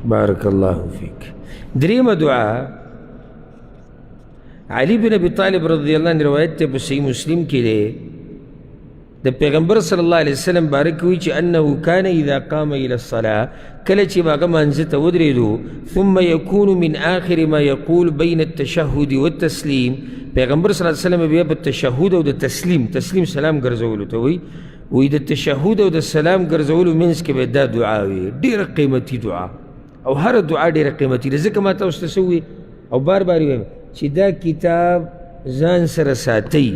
بارك الله فيك. دريم دعاء علي بن ابي طالب رضی اللہ عنہ روایت تے صحیح مسلم کی دے دا پیغمبر صلی اللہ علیہ وسلم بارک ہوئی چی انہو کان اذا قام الى الصلاة کل چی باقا منزت ودریدو ثم یکون من آخر ما یقول بین التشہد والتسلیم پیغمبر صلی اللہ علیہ وسلم بیا بالتشہد و دا تسلیم سلام گرزولو توی وی دا تشہد و دا سلام گرزولو منز کے بید دا دعاوی دیر قیمتی دعا او هر دعا دیر قیمتی رزق ما تا استسوی او بار باری ویم چی دا کتاب زان سر ساتی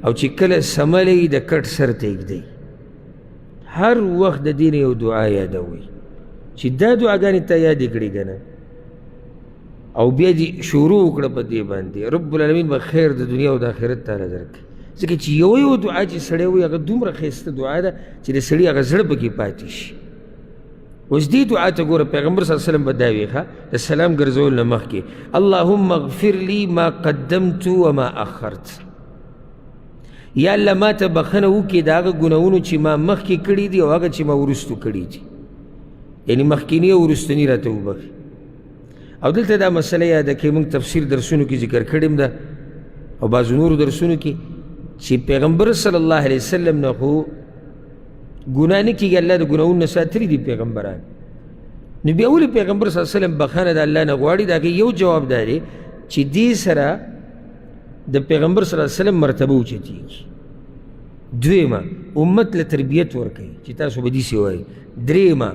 او چی کل سملی دا کٹ سر تیک دی ہر وقت دا دین یو دعا یادوی چی دا دعا گانی تا یادی کری گنا او بیا دی شروع کڑا پا دی باندی رب العالمین با خیر دا دنیا و دا آخرت تالا درکی زکر چی یو دعا چی سڑے ہوئی اگر دوم رخیست دعا دا چی دا سڑی اگر زڑ بکی پاتیش اس دی دعا تا گورا پیغمبر صلی اللہ علیہ وسلم بداوی خوا دا سلام گرزول نمخ کی اللہم اغفر لی ما قدمت وما اخرت یا اللہ ما تا بخنو کی دا آگا گناونو چی ما مخ کی کڑی دی او آگا چی ما ورستو کڑی دی یعنی مخکینی و ورستنی را تا بخی او دلتا دا مسئلہ یادا کہ منگ تفسیر درسونو کی ذکر کردیم دا او بعض نور درسونو کی چی پیغمبر صلی اللہ علیہ وسلم نخو گناہ نکی گا اللہ دا گناہون نساتری دی پیغمبران نبی اولی پیغمبر صلی اللہ علیہ وسلم بخانه دا اللہ نگواری دا کہ یو جواب داری چی دی سرا دا پیغمبر صلی اللہ علیہ وسلم مرتبہ چتی دویما امت لتربیت ورکی چی تاسو بدی سی ہوئی دریما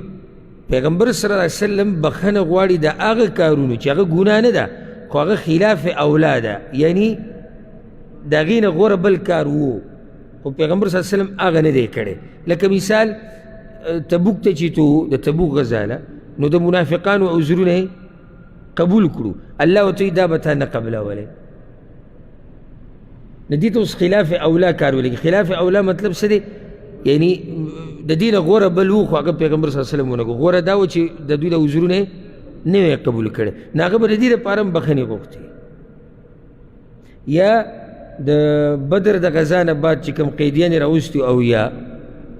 پیغمبر صلی اللہ علیہ وسلم بخانه گواری دا آغا کارونو چی آغا گناہ ندا خو آغا خلاف اولادا یعنی دا غین غور بل کارو خو پیغمبر صلی اللہ علیہ وسلم آغا ندے کڑے لکه مثال تبوک تا چی تو دا تبوک غزالا نو دا منافقان و عذرون قبول کرو اللہ و توی دا بتا نقبلا ولی ندیتا اس خلاف اولا کارو لگی خلاف اولا مطلب سدے یعنی دا دین غور بلو خو اگر پیغمبر صلی اللہ علیہ وسلم ونگو غور داو چی دا دوی دا عذرون نوی قبول کرے ناغا با دا پارم بخنی غوختی یا دا بدر دا غزان بعد چی کم قیدیان راوستو او یا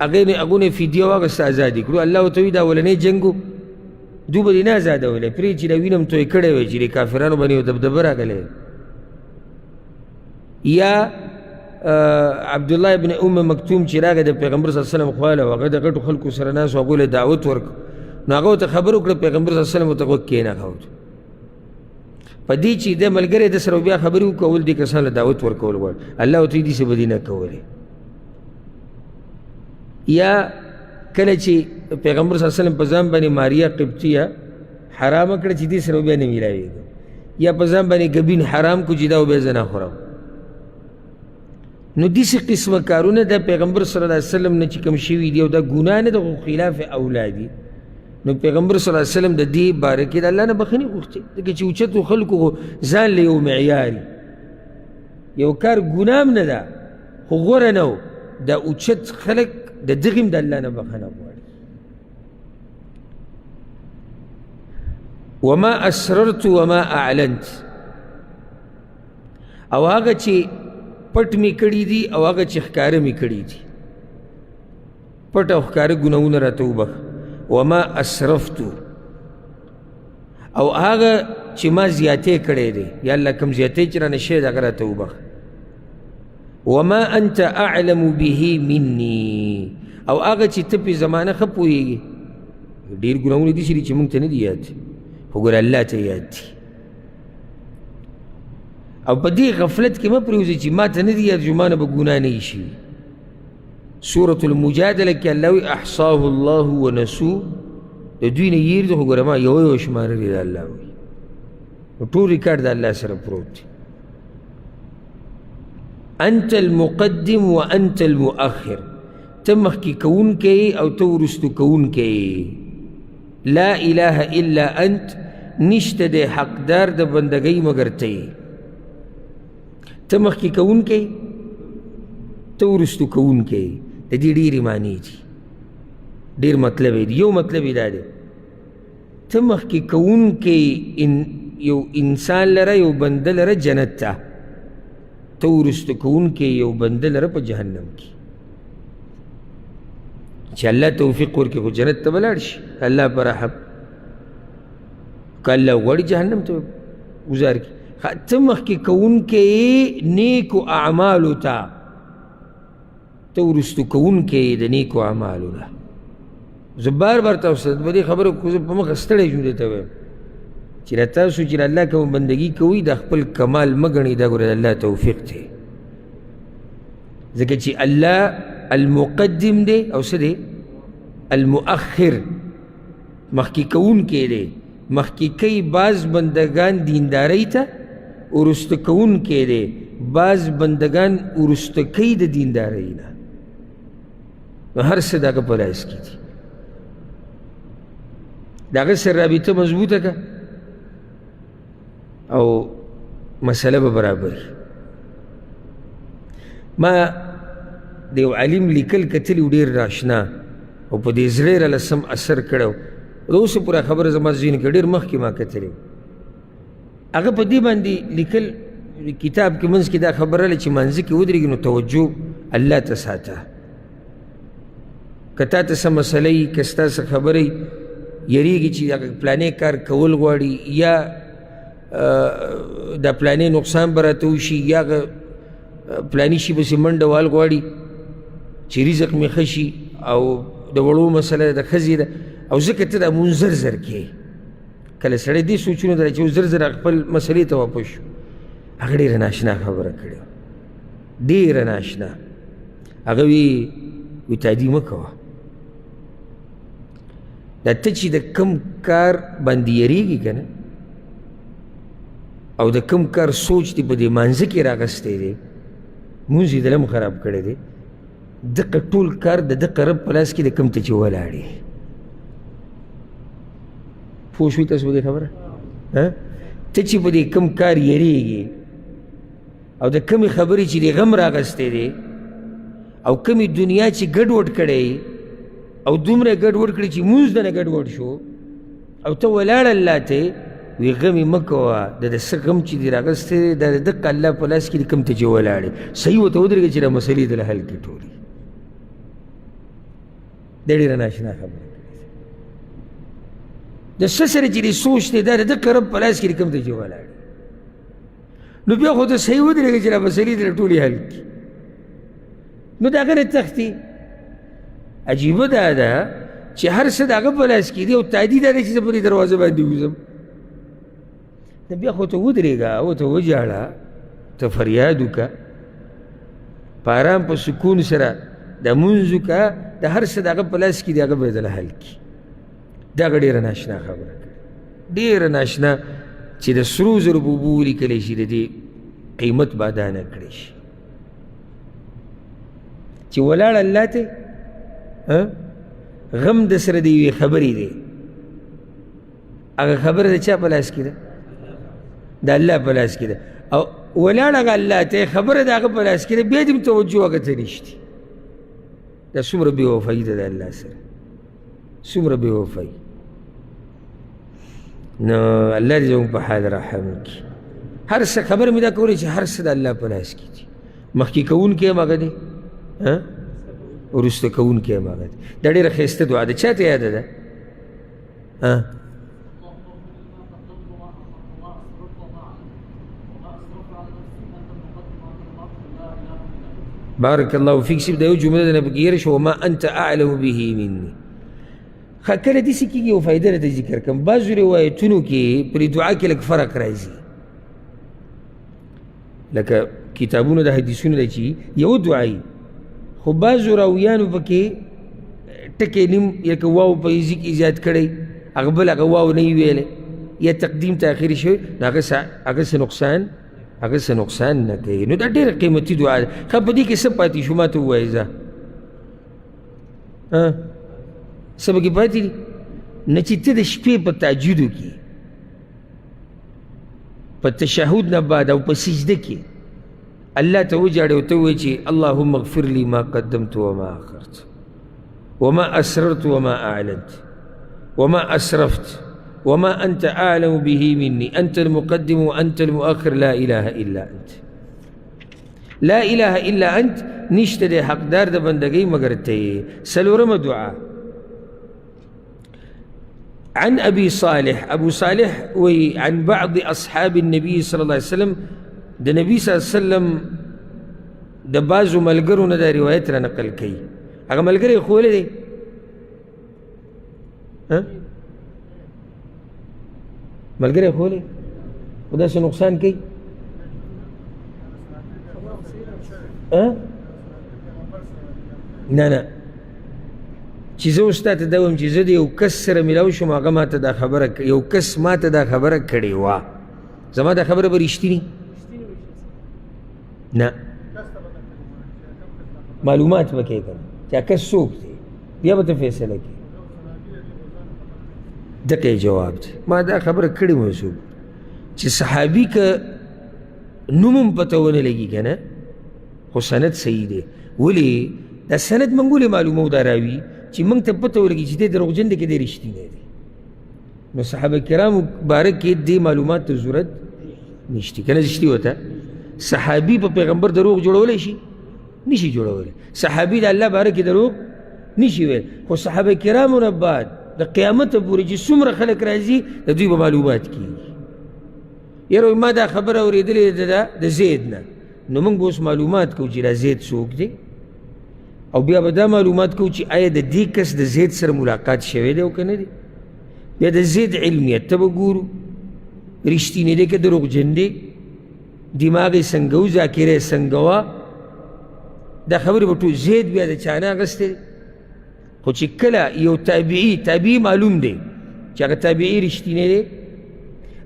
اگونے فیدیو آگست آزادی کرو اللہ و توی دا ولنے جنگو دو با دینا آزادا ولے پری چی لوینم توی کڑے ہوئی چی کافرانو بنی و دبدبر آگلے یا عبداللہ ابن مکتوم چی راگا دا پیغمبر صلی اللہ علیہ وسلم خوالا وغا دا غٹو خلقو سرناس وغول دعوت ورک نو آگاو تا خبرو کڑا پیغمبر صلی اللہ علیہ وسلم و تقوک کینا خواهد پا دی چی دا ملگر دا سر و بیا خبرو کول دی کسان دعوت ورکول گوار اللہ و توی دی سے بدینا کولی یا کله چې پیغمبر صلی الله علیه وسلم په ځان باندې ماریا قبطیه حرامه کړه چې دې سره بیا نه میلاویږي یا په ځان باندې ګبین حرام کو چې دا به زه نه خورم نو داسې قسمه کارونه د پیغمبر صلی الله علیه وسلم نه چې کوم شوي دي او دا ګناه نه د خلاف اولا دي نو پیغمبر صلی الله علیه وسلم د دې باره کې د الله نه بخښنې غوښتې ځکه چې اوچتو خلکو ځان له یو معیار یو کار ګناه هم نه ده خو غوره نه و دا اوچت خلک دا دغیم دا اللہ نبخنا بواری وما اسررت وما اعلنت او آگا چی پٹ می کڑی دی او آگا چی خکار می کڑی دی پٹ او خکار گناون راتو بخ وما اسرفتو او آگا چی ما زیادے کڑے دی یا اللہ کم زیادے چرا نشید اگر راتو بخ وما انت اعلم به منی او آگا چی تپی زمانہ خپوئیگی دیر گناہونی دی سری چی منگتا ندی یاد خوگر اللہ تا یاد دی او پا دی غفلت کی ما پریوزی چی ما تا ندی یاد جو مانا با گناہ نیشی سورة المجادلہ کی اللہ احصاه اللہ ونسو دوی نیر دو خوگر ما یوی شمار رید اللہ وی تو ریکارد اللہ سر پروت دی انت المقدم و انت المؤخر تمخ کی کون کے او تورست کون کے لا الہ الا انت نشت دے حقدار دا بندگی مگر تے تمخ کی کون کے تورست کون کے دی دیر معنی دی دیر مطلب دی یو مطلب دا دے تمخ کی کون کے یو انسان لرا یو بندل لرا جنت تا تورست کون کے یو بندل رب جہنم کی چې الله توفیق ورکړي خو جنت ته به لاړ شي الله په رحم، که الله غواړي جهنم ته گزار کړي. ته مخکې کوونکی نیکو اعمالو ته، ته وروستو کوونکی د نیکو اعمالو ده. زه بار بار تاسو ته په دې خبره خو زه په مخه ستړی شوم دې ته وایم چې را تاسو چې الله کوم بندګي کوئ د خپل کمال مه ګڼئ، دا ګوره د الله توفیق دی. ځکه چې الله المقدم دی او څه دی؟ المؤخر، مخکې کوونکی دی. مخکې کوي بعض بندگان دیندارۍ ته، وروسته کوونکی دی بعض بندگان وروسته کوي د دیندارۍ نه. نو هر څه د هغه په لاس کې دي، د هغه سره رابطه مضبوطه که او مسله به برابر. ما د یو عالم لیکل کتلي ډېر راشنا او په دې زړه راله سم اثر کړی، د اوسه پوره خبره زما ذهن کې ډېر مخکې ما کتلې. هغه په دې باندې لیکل کتاب کې منځ کې دا خبره راغله چې منځ کې ودرېږي نو توجه الله ته ساته. که تا ته څه مسله وي، که ستا څه خبره وي، یریږي چې هغه پلانې کار کول غواړي یا د پلانې نقصان به راته وشي یا پلاني شي پسې منډه وال غواړي چې رزق مې ښه شي او د وړو مسله د ښځې ده، او ځکه ته دا مونځ زر زر کوې. کله سړی دې سوچونه ده چې زر زر خپل مسلې ته واپس شو. هغه ډېره ناشنا خبره کړې وه، ډېره ناشنا. هغه وی تعدي مه کوه، دا ته چې د کم کار باندې یریږي که نه او د کم کار سوچ دې په دې مانځه کې راغستی دی، مونځ یې دله هم خراب کړی دی. دقه ټول کار د دقه رب په لاس کې د کم ته چې ولاړې. پوه شوئ تاسو په دې خبره؟ ته چې په دې کم کار یریږي او د کمې خبرې چې د غم راغستی دی او کمې دنیا چې ګډوډ کړی او دومره ګډوډ کړي چې مونځ دنه ګډوډ شو او ته ولاړ الله ته وی غمې مه کوه، د څه غم چې دې راغستی دی دا د دقه الله په لاس کې د کوم ته چې ولاړې صحیح ورته ودرېږه چې دا مسلې دله حل کړي ټولې. دا ډېره ناشنا خبره د څه سره چې دې سوچ دی دا د دقه رب په لاس کې د کوم ته چې ولاړې، نو بیا خو ته صحیح ودرېږه چې دا مسلې دله ټولې حل کړي. نو د هغه نه تښتي. عجیبه دا ده چې هر څه د هغه په لاس کې دي او تعدي دا دی چې زه په دې دروازه باندې وځم. نو بیا خو ته ودرېږه او ته وژاړه، ته فریاد وکړه، په ارام په سکون سره د مونځ وکړه، د هر څه د هغه په لاس کې دي هغه به یې دله حل کړي. دا هغه ډېره ناشنا خبره کړې، ډېره ناشنا چې د سرو زرو به اوبه ولیکلی شي د دې قیمت به ادا نه کړی شي. چې ولاړ الله ته غم د سره د یوې خبرې دی، هغه خبره د چا په لاس کې ده؟ د الله په لاس کې ده. او ولاړ هغه الله ته خبره د هغه په لاس کې ده، بیا دې توجه هغه ته نشته. دا څومره بې وفایي ده د الله سره، څومره بې وفایي. نو الله دې زموږ په حال رحم وکړي. هر څه خبره مې دا کولی چې هر څه د الله په لاس کې دي. مخکې کوونکی هم هغه دی، وروسته کوونکی هم هغه دی. دا ډېره ښایسته دعا ده. چا ته یاده ده؟ بارک الله فیک. صرف دا یو جمله ده نه پکې هېره شوه، وما انت اعلم به مني. ښه کله داسې کېږي یو فایده راته ذکر کړم. بعضو روایتونو کې پرې دعا کې لږ فرق راځي، لکه کتابونو د حدیثونو ده چې یو دعایي، خو بعضو راویانو پکې ټکی نیم لکه واو په ایزي کې زیات کړی، هغه بل هغه واو نه یې ویلی یا تقدیم تاخیر شوی، نو هغه څه نقصان نه کوي. نو دا ډېره قیمتي دعا ده. ښه په دې کې څه پاتې شو؟ ما ته ووایه ځه څه پکې پاتې دي؟ نه چې ته د شپې په تهجدو کې په تشهد نه بعد او په سجده کې الله ته وجاړې او ته ووایې چې اللهم اغفر لي ما قدمت وما اخرت وما اسررت وما اعلنت وما اسرفت وما انت اعلم به مني انت المقدم وانت المؤخر لا اله الا انت. لا اله الا انت نشته دے حقدار د بندگی مگر ته. سلورم دعا عن ابي صالح، ابو صالح وی عن بعض اصحاب النبي صلى الله عليه وسلم، د نبی صلی الله علیه وسلم د بعضو ملګرو نه دا روایت را نقل کړي. هغه ملګری خوله دی ملګری خوله خو داسې نقصان کوي نه نه چې زه اوس تا ته دا وایم چې زه د یو کس سره میلاو شم، هغه ما ته دا خبره یو کس ما ته دا خبره کړې وه، زما دا خبره به رښتینې نه معلومات به کوې که نه چې کس څوک دی بیا به ته فیصله کوې. دقه یې جواب دی. ما دا خبره کړې وه څوک چې صحابي که نوم هم پته ونه لګي که نه خو سند صحیح دی. ولې دا سند موږ ولې معلومو دا راوي چې موږ ته پته ولګي چې دی دروغجن دی که دی رښتینی دی. نو صحابه کرامو باره کې دې معلومات ته ضرورت نشته که نه رښتي ورته صحابي په پیغمبر دروغ جوړولی شي نشي جوړولی. صحابي د الله باره کې دروغ نشي ویل، خو صحابه کرامو نه بعد د قیامت پورې چې څومره خلک راځي د دوی به معلومات کېږي. یاره ما دا خبره اورېدلې ده د زید نه، نو موږ به اوس معلومات کوو چې دا زید څوک دی، او بیا به دا معلومات کوو چې آیا د دې کس د زید سره ملاقات شوی دی او که نه دی. بیا د زید علمیت ته به ګورو رښتینی دی که دروغجن دی، دماغ یې څنګه و، ذاکره یې څنګه وه، دا خبرې به ټول زید بیا د چا نه اخیستی دی. خو چې کله یو تابعي معلوم دی چې هغه تابعي رښتینی دی،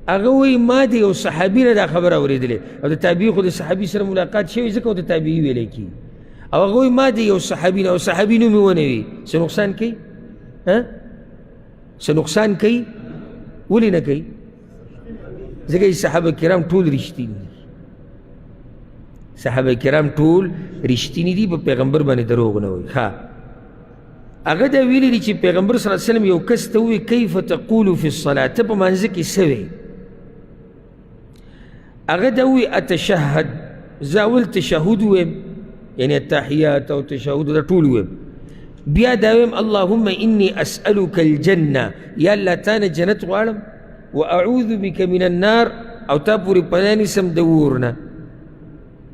هغه وایي ما د یو صحابي نه دا خبره اورېدلې، او د تابعي خو د صحابي سره ملاقات شوی ځکه ورته تابعي ویلی کېږي، او هغه وایي ما د یو صحابي نه، او صحابي نوم یې ونه وي، څه نقصان کوي؟ څه نقصان کوي؟ ولې نه کوي؟ ځکه چې صحابه کرام ټول رښتیني دي. صحابه کرام ټول رښتیني دي، په پیغمبر باندې دروغ نه وایي. ښه هغه دا ویلي دي چې پیغمبر صلی الله علیه وسلم یو کس ته ووایي کیف تقول فی الصلاة، ته په مانځه کې څه وایې؟ هغه دا ووایي اتشهد، زه اول تشهد ویم، یعنی التحیات او تشهد دا ټول ویم، بیا دا ویم اللهم انی اسألک الجنه، یا الله تا نه جنت غواړم، و اعوذ بک من النار، او تا پورې پناه نیسم د اور نه.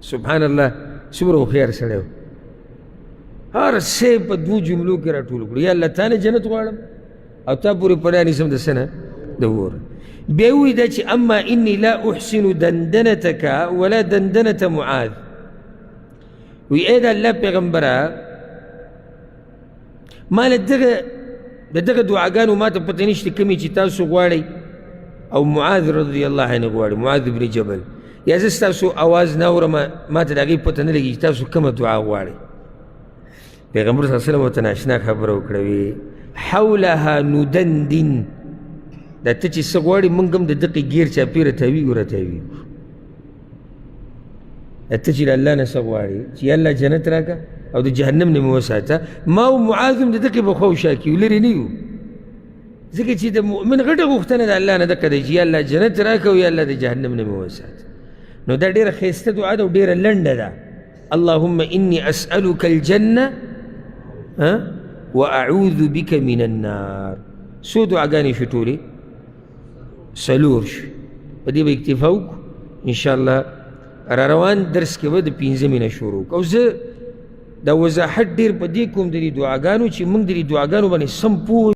سبحان الله څومره هوښیار سړی و، هر څه په دوو جملو کې راټول کړو، یا الله تا نه جنت غواړم او تا پورې پناه نیسم د څه نه؟ د اور. بیا یې ووایي دا چې اما انی لا احسن دندنتک ولا دندنة معاذ، وی ای د الله پیغمبره ما له د دغه دعاګانو ما ته پته نشته کومې چې تاسو غواړئ او معاذ رضی الله عنه غواړي، معاذ بن جبل، یا زه ستاسو اواز نه اورم، ما ته د هغې پته نه لګي چې تاسو کومه دعا غواړئ. پیغمبر صلی الله علیه وسلم ورته ناشنا خبره وکړه، وی حولها ندندن، دا ته چې څه غواړې موږ هم د دقې ګیر چاپېره تاویږو راتاویږو. ته چې د الله نه څه غواړې چې یا الله جنت راکړه او د جهنم نه مې وساته، ما او معاذ هم د دقې به خواوشا کي یو لرې نه یو، ځکه چې د مؤمن غټه غوښتنه د الله نه دقه دی چې یا الله جنت راکړه او یا الله د جهنم نه مې وساته. نو دا ډېره ښایسته دعا ده او ډېره لنډه ده. اللهم انی اسألک الجنه واعوذ بک من النار. څو دعاګانې شو ټولې؟ څلور شو. په دې به اکتفا وکړو انشاءالله. را روان درس کې به د پنځمې نه شروع او زه دا وضاحت ډېر په دې کوم د دې دعاګانو چې موږ د دې دعاګانو باندې سم پوه